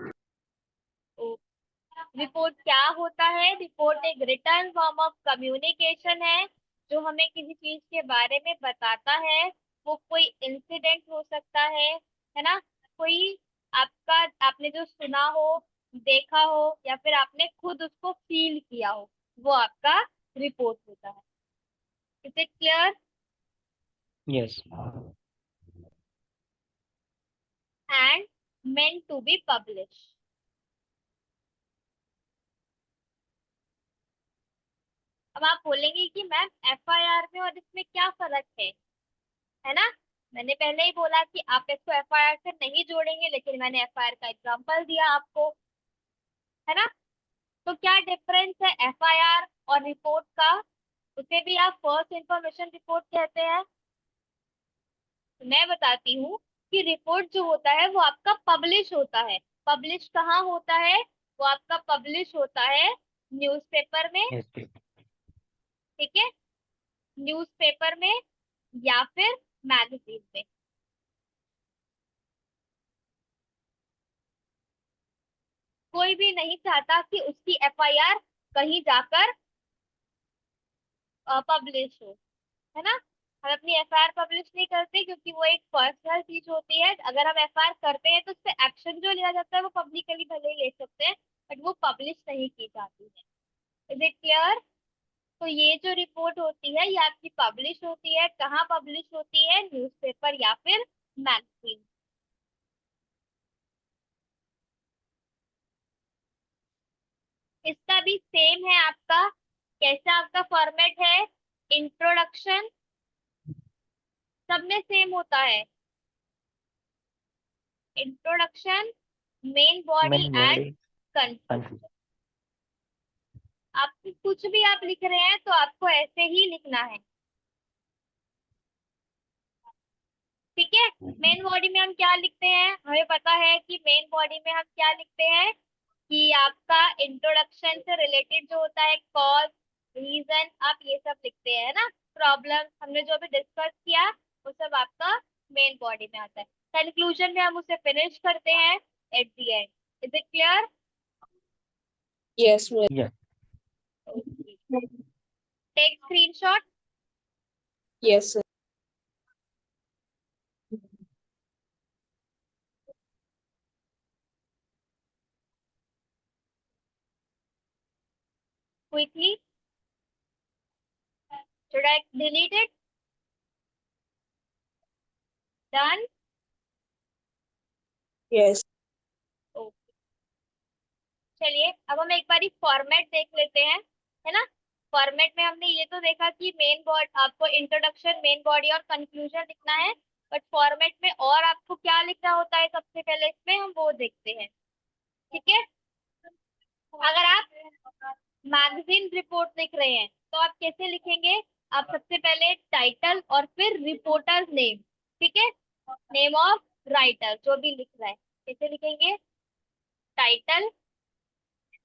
रिपोर्ट क्या होता है? रिपोर्ट एक रिटर्न फॉर्म ऑफ कम्युनिकेशन है, जो हमें किसी चीज के बारे में बताता है। वो कोई इंसिडेंट हो सकता है ना। कोई आपका, आपने जो सुना हो, देखा हो, या फिर आपने खुद उसको फील किया हो, वो आपका रिपोर्ट होता है। Is it clear? Yes. And meant to be publish. अब आप बोलेंगे कि मैम एफआईआर में और इसमें क्या फर्क है ना। मैंने पहले ही बोला कि आप इसको एफआईआर से नहीं जोड़ेंगे, लेकिन मैंने एफआईआर का एग्जांपल दिया आपको, है ना। तो क्या डिफरेंस है एफआईआर और रिपोर्ट का? उसे भी आप फर्स्ट इंफॉर्मेशन रिपोर्ट कहते हैं। तो मैं बताती हूँ कि रिपोर्ट जो होता है वो आपका पब्लिश होता है। पब्लिश कहाँ होता है? वो आपका पब्लिश होता है न्यूज़पेपर में, यस। ठीक है। न्यूज़पेपर में या फिर मैगजीन में। कोई भी नहीं चाहता कि उसकी एफआईआर कहीं जाकर पब्लिश हो, है ना। हम अपनी एफआईआर पब्लिश नहीं करते, क्योंकि वो एक पर्सनल चीज होती है। अगर हम एफआईआर करते हैं तो उस पर एक्शन जो लिया जाता है वो पब्लिकली भले ही ले सकते हैं, बट वो पब्लिश नहीं की जाती है। Is it clear? तो ये जो रिपोर्ट होती है ये आपकी पब्लिश होती है। कहाँ पब्लिश होती है? न्यूज़पेपर या फिर मैगजीन। इसका भी सेम है आपका। कैसा आपका फॉर्मेट है? इंट्रोडक्शन, सब में सेम होता है। Introduction, main body main and body. Conclusion. आप कुछ भी आप लिख रहे हैं तो आपको ऐसे ही लिखना है, ठीक है। मेन बॉडी में हम क्या लिखते हैं? हमें पता है कि मेन बॉडी में हम क्या लिखते हैं, कि आपका इंट्रोडक्शन से रिलेटेड जो होता है, कॉज, रीजन, आप ये सब लिखते हैं ना। प्रॉब्लम, हमने जो भी डिस्कस किया वो सब आपका मेन बॉडी में आता है। कंक्लूजन में हम उसे फिनिश करते हैं at the end. Is it clear? Yes, ma'am. Yes. Take screenshot. Yes, sir. Quickly, should I delete it? Done? Yes. Okay. चलिए अब हम एक बारी फॉर्मेट देख लेते हैं, है ना। फॉर्मेट में हमने ये तो देखा कि मेन बॉडी, आपको इंट्रोडक्शन, मेन बॉडी और कंक्लूजन लिखना है। बट फॉर्मेट में और आपको क्या लिखना होता है, सबसे पहले इसमें हम वो देखते हैं, ठीक है। अगर आप मैगजीन रिपोर्ट लिख रहे हैं तो आप कैसे लिखेंगे? आप सबसे पहले टाइटल और फिर रिपोर्टर नेम, ठीक है। नेम ऑफ राइटर जो भी लिख रहा है, कैसे लिखेंगे? टाइटल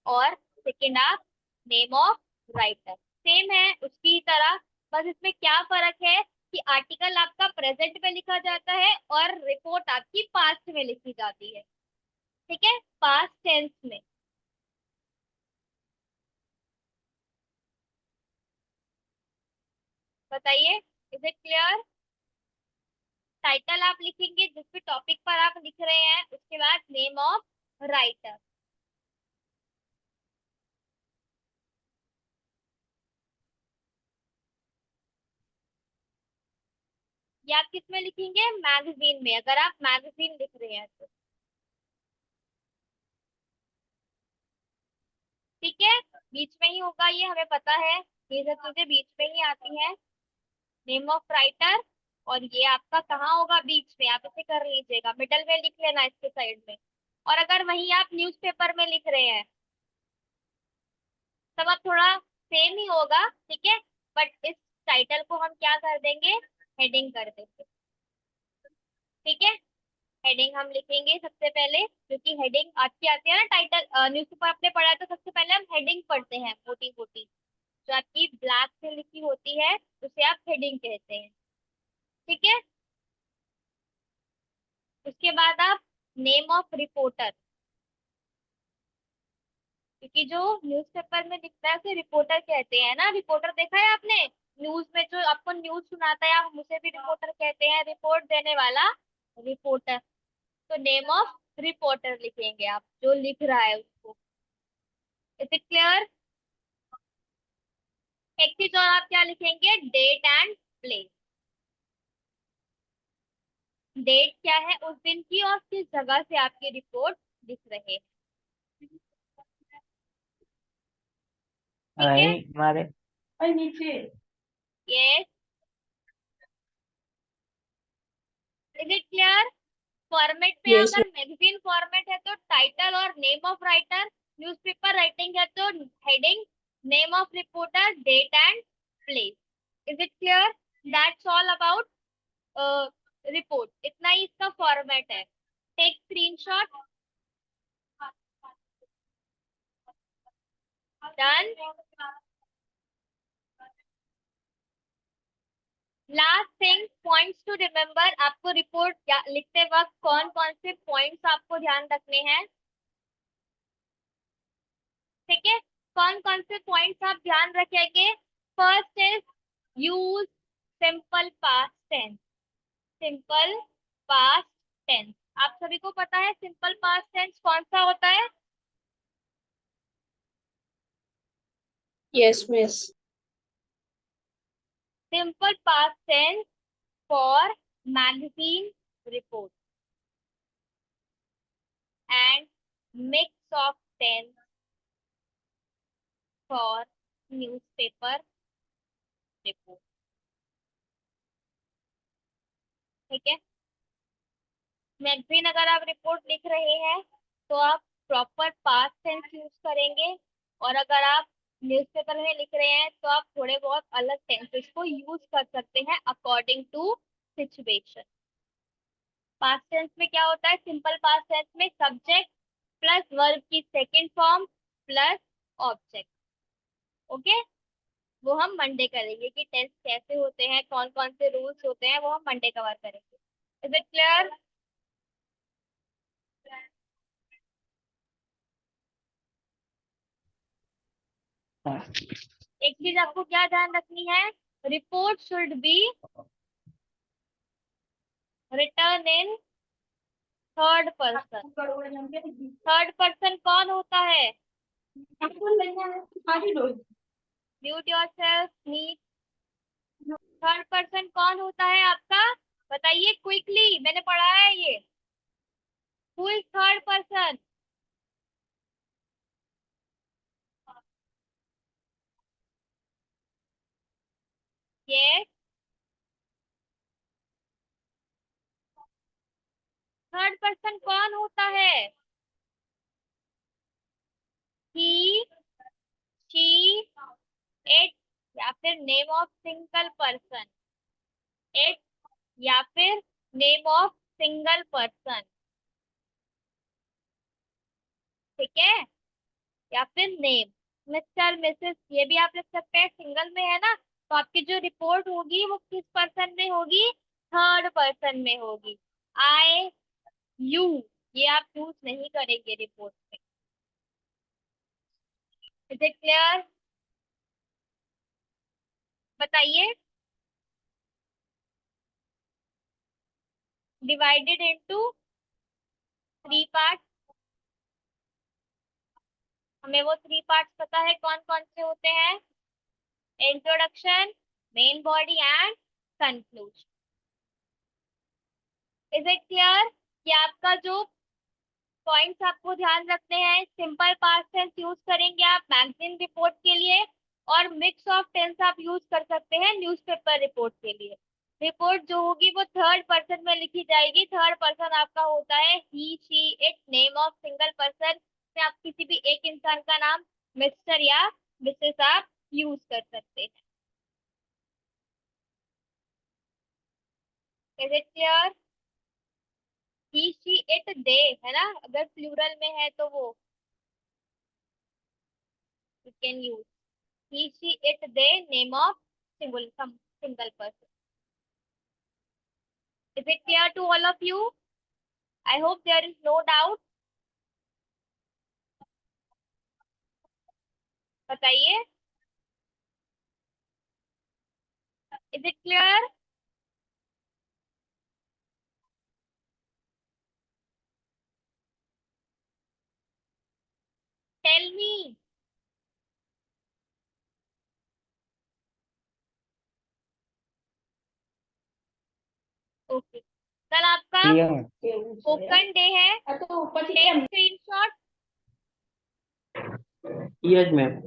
और सेकेंड आप नेम ऑफ राइटर। सेम है उसकी तरह, बस इसमें क्या फर्क है कि आर्टिकल आपका प्रेजेंट में लिखा जाता है और रिपोर्ट आपकी पास्ट में लिखी जाती है, ठीक है, पास्ट टेंस में। बताइए, इज इट क्लियर? टाइटल आप लिखेंगे जिस भी टॉपिक पर आप लिख रहे हैं, उसके बाद नेम ऑफ राइटर। या आप किस में लिखेंगे? मैगजीन में, अगर आप मैगजीन लिख रहे हैं तो। ठीक है, बीच में ही होगा, ये हमें पता है, ये सब चीजें बीच में ही आती हैं। नेम ऑफ राइटर, और ये आपका कहाँ होगा, बीच में, आप इसे कर लीजिएगा, मिडल में लिख लेना इसके साइड में। और अगर वहीं आप न्यूज़पेपर में लिख रहे हैं तब आप थोड़ा सेम ही होगा, ठीक है, बट इस टाइटल को हम क्या कर देंगे, हेडिंग कर देंगे, ठीक है। हेडिंग हम लिखेंगे सबसे पहले, क्योंकि हेडिंग आपकी आती है ना, टाइटल न्यूज़पेपर आपने पढ़ा है तो सबसे पहले हम हेडिंग पढ़ते हैं, मोटी मोटी जो आपकी ब्लैक से लिखी होती है उसे आप हेडिंग कहते हैं, ठीक है। उसके बाद आप नेम ऑफ रिपोर्टर, क्योंकि जो न्यूज़पेपर में दिखता है उसे रिपोर्टर कहते हैं ना, रिपोर्टर देखा है आपने, न्यूज में जो आपको न्यूज सुनाता है आप उसे भी रिपोर्टर कहते हैं, रिपोर्ट देने वाला रिपोर्टर। तो नेम ऑफ रिपोर्टर लिखेंगे आप, जो लिख रहा है उसको। Is it clear? एक चीज और आप क्या लिखेंगे, डेट एंड प्लेस। डेट क्या है उस दिन की, और किस जगह से आपकी रिपोर्ट लिख रहे हैं, ठीक है। हमारे yes, is it clear? Format में Yes. अगर मैगजीन फॉर्मेट है तो टाइटल और name of writer, newspaper writing है तो heading, name of reporter, date and place. Is it clear? That's all about report, इतना ही इसका फॉर्मेट है। Take screenshot. Done. Last thing, points to remember, आपको रिपोर्ट लिखते वक्त कौन कौन से पॉइंट्स आपको ध्यान रखने हैं, ठीक है। कौन कौन से पॉइंट्स आप ध्यान रखेंगे? First is use simple past tense. Simple past tense, आप सभी को पता है सिंपल पास्ट टेंस कौन सा होता है? Yes, miss. Simple past tense for magazine report and mix of tense for newspaper report, ठीक है। मैगजीन अगर आप रिपोर्ट लिख रहे हैं तो आप प्रॉपर पास्ट टेंस यूज करेंगे, और अगर आप न्यूज़पेपर में लिख रहे हैं तो आप थोड़े बहुत अलग टेंसेस को यूज कर सकते हैं according to situation. Past tense में क्या होता है, सिंपल पास्ट टेंस में सब्जेक्ट प्लस वर्ब की second form plus object, okay. वो हम मंडे करेंगे कि टेंस कैसे होते हैं, कौन कौन से रूल्स होते हैं, वो हम मंडे कवर करेंगे। Is it clear? हाँ, एक चीज आपको क्या ध्यान रखनी है, report should be written in third person. Third person कौन होता है? Mute yourself, meet. Third person कौन होता है आपका, बताइए क्विकली, मैंने पढ़ा है ये। Who is third person? Yes, third person कौन होता है? ही, शी, इट, या फिर name of single person. It या फिर नेम ऑफ सिंगल पर्सन, ठीक है, या फिर नेम, मिस्टर मिसेस, ये भी आप लिख सकते हैं, सिंगल में है ना, तो आपकी जो रिपोर्ट होगी वो किस पर्सन में होगी, थर्ड पर्सन में होगी। आई, यू, ये आप यूज नहीं करेंगे रिपोर्ट में। Is it clear? बताइए। डिवाइडेड इनटू 3 पार्ट, हमें वो 3 पार्ट्स पता है कौन कौन से होते हैं, introduction, main body and conclusion. Is it clear कि आपका जो पॉइंट्स आपको ध्यान रखने हैं। सिंपल पास्ट टेंस यूज करेंगे आप मैगजीन रिपोर्ट के लिए, और मिक्स ऑफ टेंस आप यूज कर सकते हैं न्यूज़पेपर रिपोर्ट के लिए। रिपोर्ट जो होगी वो थर्ड पर्सन में लिखी जाएगी। थर्ड पर्सन आपका होता है he, she, it. Name of single person में आप किसी भी एक इंसान का नाम मिस्टर या मिसेस आप यूज कर सकते हैं। Is it clear? He, she, it, they, है ना? अगर प्लूरल में है तो वो you can use he, she, it, they, name of single person. Is it clear to all of you? I hope there is no doubt. बताइए, is it clear? Tell me. Okay. कल आपका क्लियर मैम। स्पोकन डे है। Take screenshot, yes ma'am.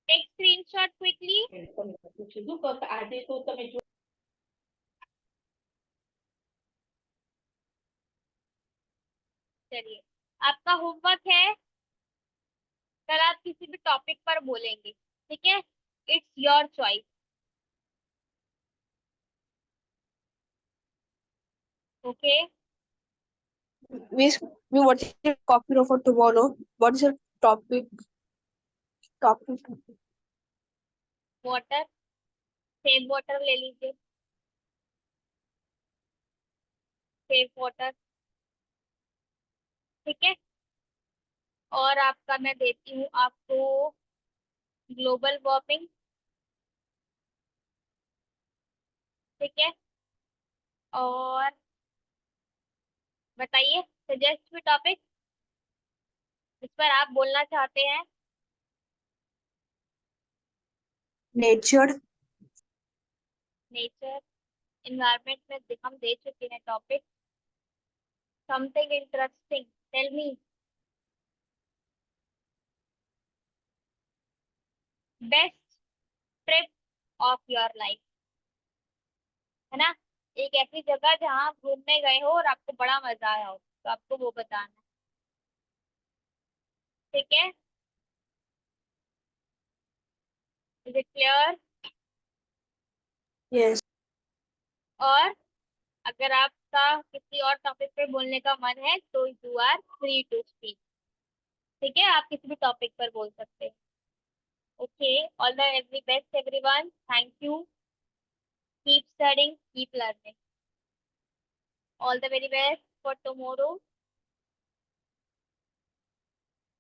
Take screenshot quickly. चलिए, आपका होमवर्क है, कल आप किसी भी टॉपिक पर बोलेंगे, ठीक है? It's your choice. Okay, Miss, what is your copy for tomorrow? What is your topic? Topic. Water, save water ले लीजिए, सेव वाटर, ठीक है? और आपका मैं देती हूँ आपको ग्लोबल वार्मिंग, ठीक है? और बताइए, सजेस्ट भी टॉपिक जिस पर आप बोलना चाहते हैं। Nature. नेचर, इन्वायरमेंट में हम दे चुके हैं topic. Something interesting, tell me. Best trip of your life, है ना? एक ऐसी जगह जहाँ आप घूमने गए हो और आपको बड़ा मजा आया हो, तो आपको वो बताना है, ठीक है? Is it clear? Yes. और अगर आपका किसी और टॉपिक पे बोलने का मन है तो you are free to speak, ठीक है? आप किसी भी टॉपिक पर बोल सकते हैं। Okay, all the very best everyone, thank you, keep studying, keep learning, all the very best for tomorrow.